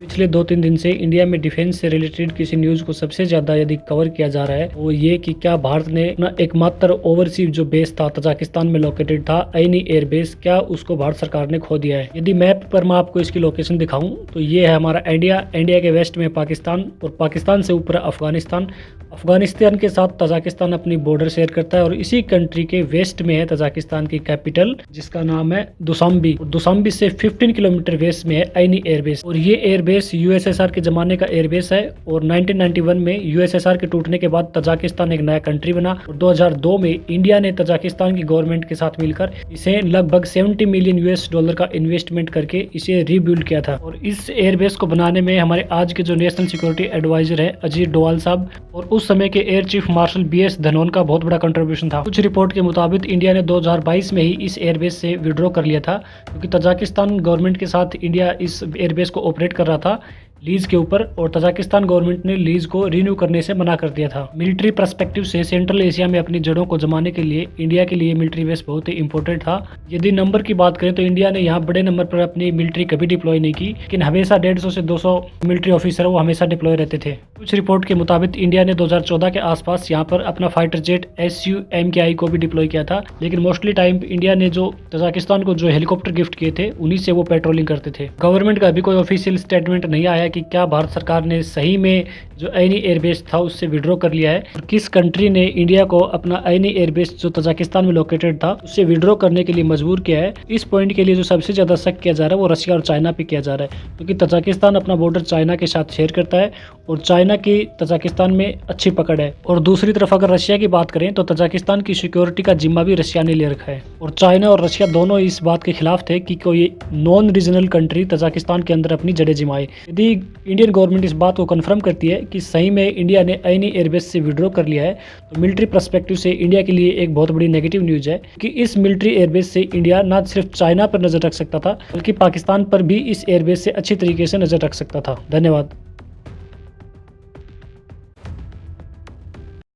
पिछले 2-3 दिन से इंडिया में डिफेंस से रिलेटेड किसी न्यूज़ को सबसे ज़्यादा यदि कवर किया जा रहा है वो ये कि क्या भारत ने अपना एकमात्र ओवरसीज जो बेस था तजाकिस्तान में लोकेटेड था ऐनी एयर बेस, क्या उसको भारत सरकार ने खो दिया है। यदि मैप पर मैं आपको इसकी लोकेशन दिखाऊं तो ये है हमारा इंडिया के वेस्ट में पाकिस्तान और पाकिस्तान से ऊपर अफगानिस्तान के साथ तजाकिस्तान अपनी बॉर्डर शेयर करता है और इसी कंट्री के वेस्ट में है तजाकिस्तान की कैपिटल जिसका नाम है दुशांबे। दुशांबे से 15 किलोमीटर वेस्ट में है ऐनी एयरबेस और ये एयरबेस यूएसएसआर के ज़माने का एयरबेस है और 1991 में यूएसएसआर के टूटने के बाद तजाकिस्तान एक नया कंट्री बना और 2002 में इंडिया ने तजाकिस्तान की गवर्नमेंट के साथ मिलकर इसे लगभग 70 मिलियन यूएस डॉलर का इन्वेस्टमेंट करके इसे रीबिल्ड किया था। और इस एयरबेस को बनाने में हमारे आज के जो नेशनल सिक्योरिटी एडवाइजर है अजीत डोवाल साहब और उस समय के एयर चीफ मार्शल बीएस धनोन का बहुत बड़ा कंट्रीब्यूशन था। कुछ रिपोर्ट के मुताबिक इंडिया ने 2022 में ही इस एयरबेस से विड्रॉ कर लिया था क्योंकि तजाकिस्तान गवर्नमेंट के साथ इंडिया इस एयरबेस को ऑपरेट कर रहा था लीज के ऊपर और तजाकिस्तान गवर्नमेंट ने लीज को रिन्यू करने से मना कर दिया था। मिलिट्री पर्सपेक्टिव से सेंट्रल एशिया में अपनी जड़ों को जमाने के लिए इंडिया के लिए मिलिट्री बेस बहुत ही इंपॉर्टेंट था। यदि नंबर की बात करें तो इंडिया ने यहाँ बड़े नंबर पर अपनी मिलिट्री कभी डिप्लॉय नहीं की, लेकिन हमेशा 150 से 200 मिलिट्री ऑफिसर वो हमेशा डिप्लॉय रहते थे। कुछ रिपोर्ट के मुताबिक इंडिया ने 2014 के आसपास यहाँ पर अपना फाइटर जेट SU-MKI को भी डिप्लॉय किया था, लेकिन मोस्टली टाइम इंडिया ने जो तजाकिस्तान को जो हेलीकॉप्टर गिफ्ट किए थे उन्हीं से वो पेट्रोलिंग करते थे। गवर्नमेंट का अभी कोई ऑफिशियल स्टेटमेंट नहीं आया कि क्या भारत सरकार ने सही में जो ऐनी एयरबेस था उससे विड्रॉ कर लिया है और किस कंट्री ने इंडिया को अपना ऐनी एयरबेस जो तजाकिस्तान में लोकेटेड था उससे विड्रॉ करने के लिए मजबूर किया है। इस पॉइंट के लिए जो सबसे ज़्यादा शक किया जा रहा है वो रशिया और चाइना पे किया जा रहा है क्योंकि तजाकिस्तान अपना बॉर्डर चाइना के साथ शेयर करता है और चाइना की तजाकिस्तान में अच्छी पकड़ है। और दूसरी तरफ अगर रशिया की बात करें तो तजाकिस्तान की सिक्योरिटी का जिम्मा भी रशिया ने ले रखा है और चाइना और रशिया दोनों इस बात के खिलाफ थे कि कोई नॉन रीजनल कंट्री तजाकिस्तान के अंदर अपनी जड़ें जमाए। यदि इंडियन गवर्नमेंट इस बात को कंफर्म करती है कि सही में इंडिया ने ऐनी एयरबेस से विड्रॉ कर लिया है तो मिलिट्री पर्सपेक्टिव से इंडिया के लिए एक बहुत बड़ी नेगेटिव न्यूज है कि इस मिलिट्री एयरबेस से इंडिया न सिर्फ चाइना पर नजर रख सकता था बल्कि पाकिस्तान पर भी इस एयरबेस से अच्छी तरीके से नजर रख सकता था। धन्यवाद।